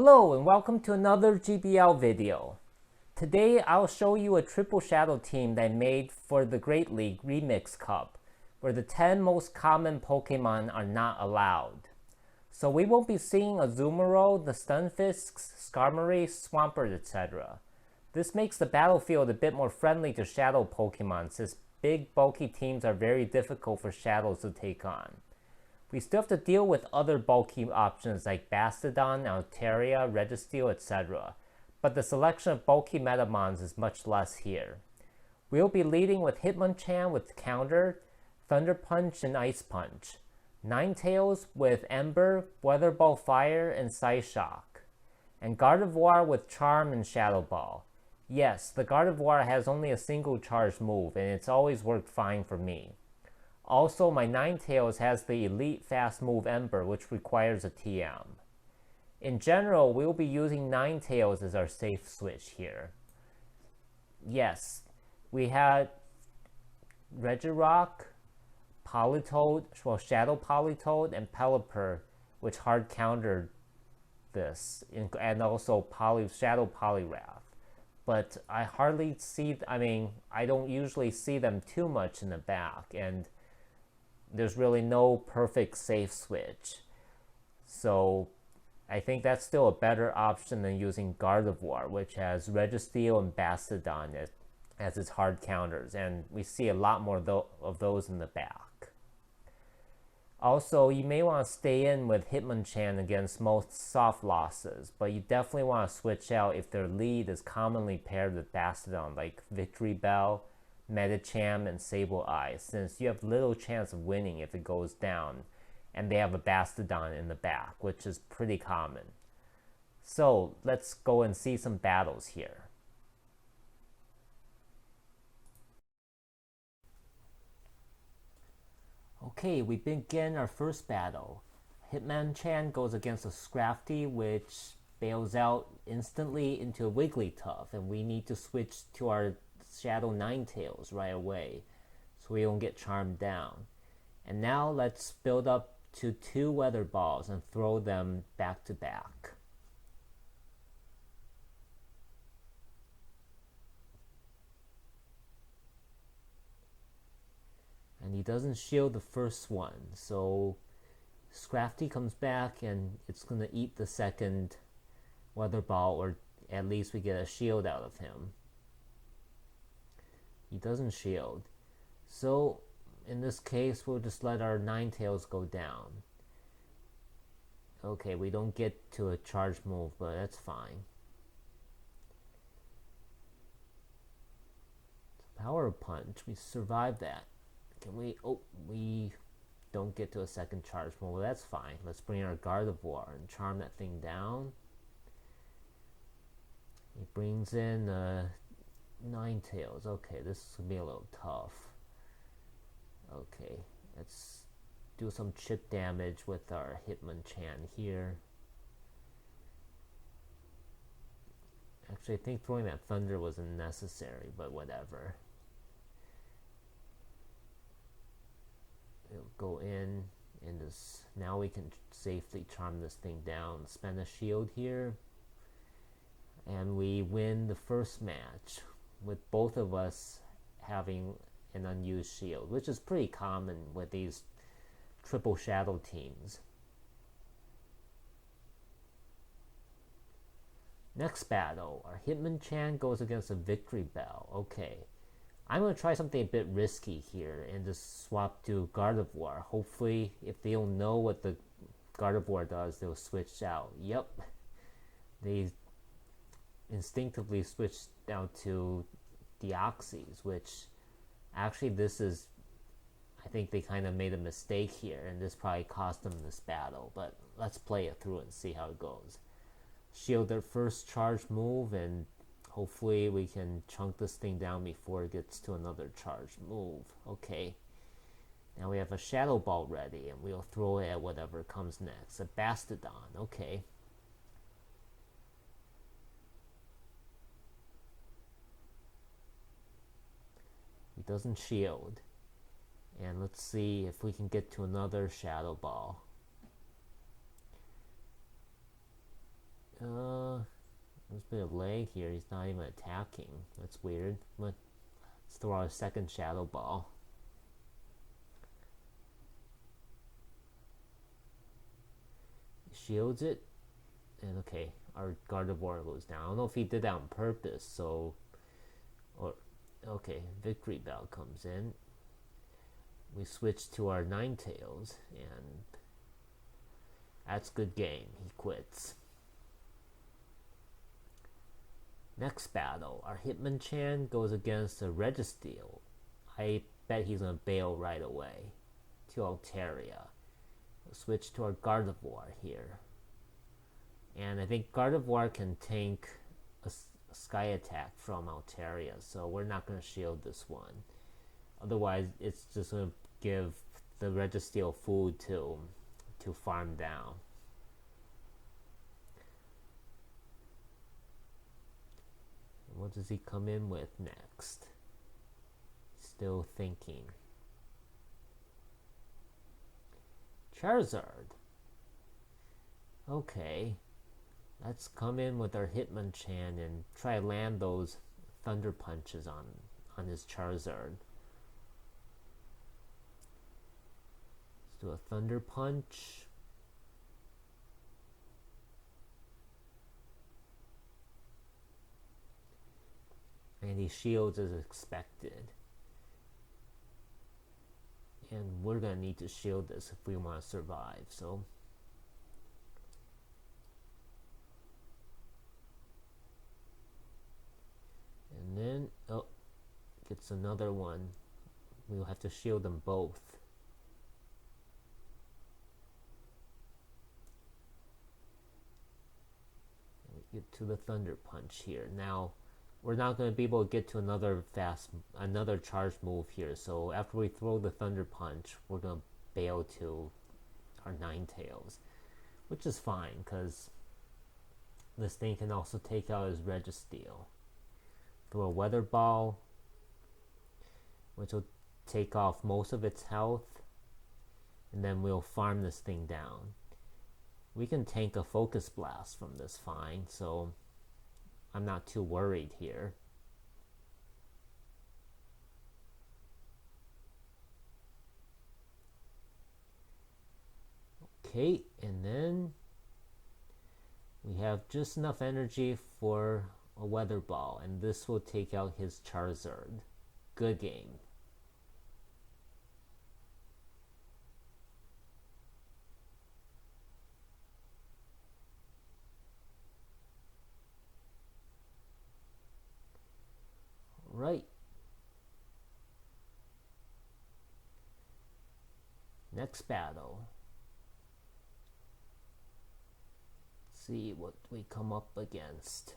Hello and welcome to another GBL video. Today I'll show you a triple shadow team that I made for the Great League Remix Cup, where the 10 most common Pokemon are not allowed. So we won't be seeing Azumarill, the Stunfisks, Skarmory, Swampert, etc. This makes the battlefield a bit more friendly to shadow Pokemon, since big bulky teams are very difficult for shadows to take on. We still have to deal with other bulky options like Bastiodon, Altaria, Registeel, etc. But the selection of bulky Metamons is much less here. We'll be leading with Hitmonchan with Counter, Thunder Punch, and Ice Punch. Ninetales with Ember, Weather Ball Fire, and Psyshock. And Gardevoir with Charm and Shadow Ball. Yes, the Gardevoir has only a single charge move, and it's always worked fine for me. Also, my Ninetales has the elite fast move Ember, which requires a TM. In general, we'll be using Ninetales as our safe switch here. Yes, we had Regirock, Politoed, well, Shadow Politoed, and Pelipper, which hard countered this, and also Shadow Poliwrath. But I hardly see, I don't usually see them too much in the back, and there's really no perfect safe switch. So I think that's still a better option than using Gardevoir, which has Registeel and Bastiodon as its hard counters, and we see a lot more of those in the back. Also, you may want to stay in with Hitmonchan against most soft losses, but you definitely want to switch out if their lead is commonly paired with Bastiodon, like Victory Bell, Medicham, and Sableye, since you have little chance of winning if it goes down, and they have a Bastiodon in the back, which is pretty common. So let's go and see some battles here. Okay, we begin our first battle. Hitmonchan goes against a Scrafty, which bails out instantly into a Wigglytuff, and we need to switch to our Shadow Ninetales right away so we don't get charmed down. And now let's build up to 2 Weather Balls and throw them back to back. And he doesn't shield the first one, so Scrafty comes back and it's going to eat the second Weather Ball, or at least we get a shield out of him. He doesn't shield. So in this case, we'll just let our Ninetales go down. Okay, we don't get to a charge move, but that's fine. Power Punch, we survived that. Can we? Oh, we don't get to a second charge move. Well, that's fine. Let's bring our Gardevoir and charm that thing down. He brings in Ninetales. Okay, this is gonna be a little tough. Okay, let's do some chip damage with our Hitmonchan here. Actually, I think throwing that Thunder wasn't necessary, but whatever. It'll go in and this. Now we can safely charm this thing down. Spend a shield here, and we win the first match with both of us having an unused shield, which is pretty common with these triple shadow teams. Next battle, our Hitmonchan goes against a Victory Bell. Okay, I'm going to try something a bit risky here and just swap to Gardevoir. Hopefully, if they don't know what the Gardevoir does, they'll switch out. Yep, they instinctively switched down to Deoxys, which actually I think they kind of made a mistake here, and this probably cost them this battle, but let's play it through and see how it goes. Shield their first charge move, and hopefully we can chunk this thing down before it gets to another charge move. Okay, now we have a Shadow Ball ready, and we'll throw it at whatever comes next. A Bastiodon. Okay. He doesn't shield. And let's see if we can get to another Shadow Ball. bit of lag here. He's not even attacking. That's weird. Let's throw out a second Shadow Ball. Shields it. And okay, our Gardevoir goes down. I don't know if he did that on purpose, so... Okay, Victory Bell comes in. We switch to our Ninetales, and that's good game. He quits. Next battle, our Hitmonchan goes against a Registeel. I bet he's gonna bail right away to Altaria. We'll switch to our Gardevoir here. And I think Gardevoir can tank a Sky Attack from Altaria, so we're not gonna shield this one. Otherwise, it's just gonna give the Registeel food to farm down. What does he come in with next? Still thinking. Charizard. Okay. Let's come in with our Hitmonchan and try to land those Thunder Punches on his Charizard. Let's do a Thunder Punch. And he shields as expected. And we're going to need to shield this if we want to survive, so... And then, oh, gets another one. We'll have to shield them both. And we get to the Thunder Punch here. Now, we're not going to be able to get to another charge move here. So after we throw the Thunder Punch, we're going to bail to our Ninetales, which is fine because this thing can also take out his Registeel. Throw a Weather Ball, which will take off most of its health, and then we'll farm this thing down. We can tank a Focus Blast from this fine, so I'm not too worried here. Okay, and then we have just enough energy for a Weather Ball, and this will take out his Charizard. Good game. Right. Next battle. Let's see what we come up against.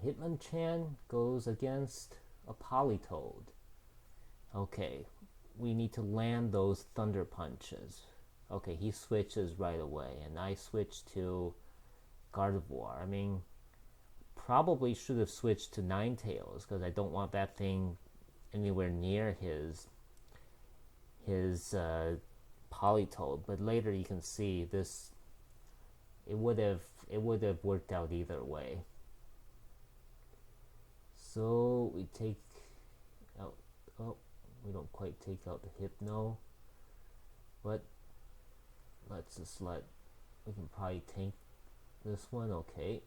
Hitmonchan goes against a Politoed. Okay, we need to land those Thunder Punches. Okay, he switches right away, and I switch to Gardevoir. I mean, probably should have switched to Ninetales because I don't want that thing anywhere near his Politoed. But later you can see this. It would have worked out either way. So we take out, oh, we don't quite take out the Hypno, but let's just we can probably tank this one, okay.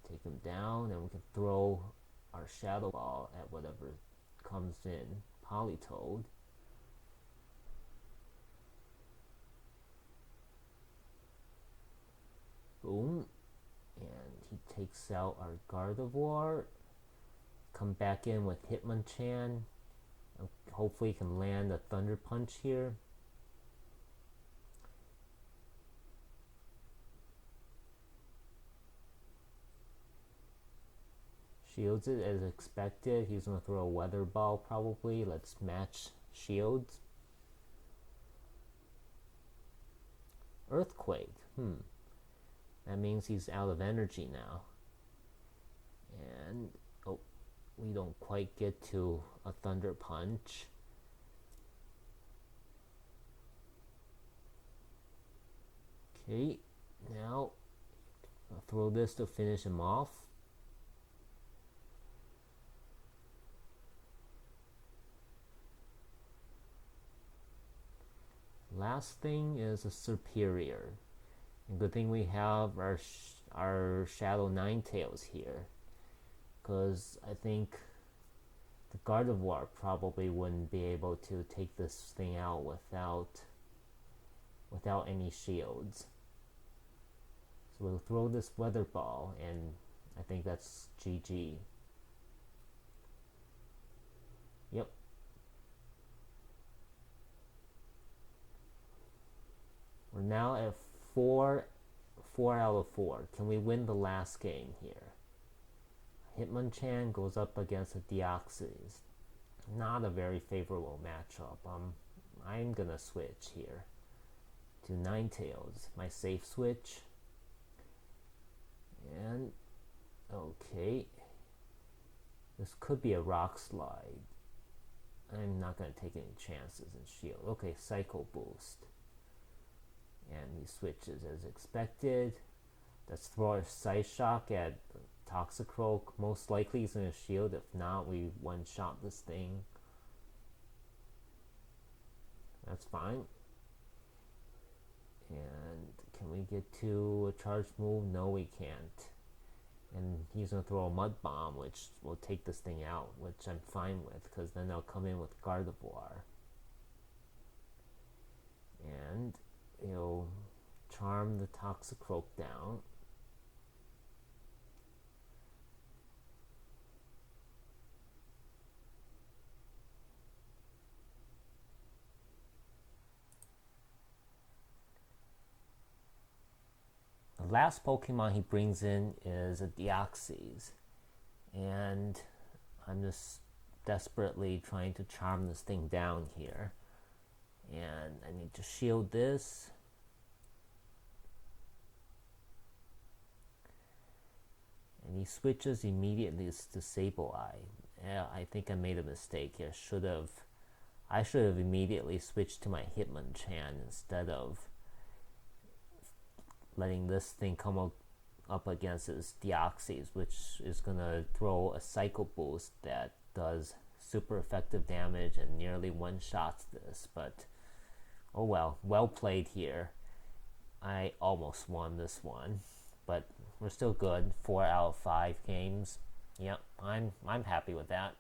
Take him down, and we can throw our Shadow Ball at whatever comes in, Politoed. Boom. And he takes out our Gardevoir. Come back in with Hitmonchan. Hopefully he can land a Thunder Punch here. Shields it as expected. He's going to throw a Weather Ball probably. Let's match shields. Earthquake. That means he's out of energy now. And, oh, we don't quite get to a Thunder Punch. Okay, now I'll throw this to finish him off. Last thing is a Superior. And good thing we have our Shadow Ninetales here, because I think the Gardevoir probably wouldn't be able to take this thing out without any shields. So we'll throw this Weather Ball, and I think that's GG. Yep. We're now at 4 out of 4. Can we win the last game here? Hitmonchan goes up against a Deoxys. Not a very favorable matchup. I'm gonna switch here to Ninetales, my safe switch. And okay, this could be a Rock Slide. I'm not gonna take any chances in Shield. Okay, Psycho Boost. And he switches as expected. Let's throw a Side Shock at Toxicroak. Most likely he's going to shield. If not, we one-shot this thing. That's fine. And can we get to a charge move? No, we can't. And he's going to throw a Mud Bomb, which will take this thing out, which I'm fine with, because then I'll come in with Gardevoir. And he'll charm the Toxicroak down. The last Pokemon he brings in is a Deoxys, and I'm just desperately trying to charm this thing down here. And I need to shield this. And he switches immediately to Sableye. Yeah, I think I made a mistake here. I should have immediately switched to my Hitmonchan instead of letting this thing come up against his Deoxys, which is gonna throw a Psycho Boost that does super effective damage and nearly one-shots this. But oh well played here. I almost won this one, but we're still good. 4 out of 5 games. Yep, I'm happy with that.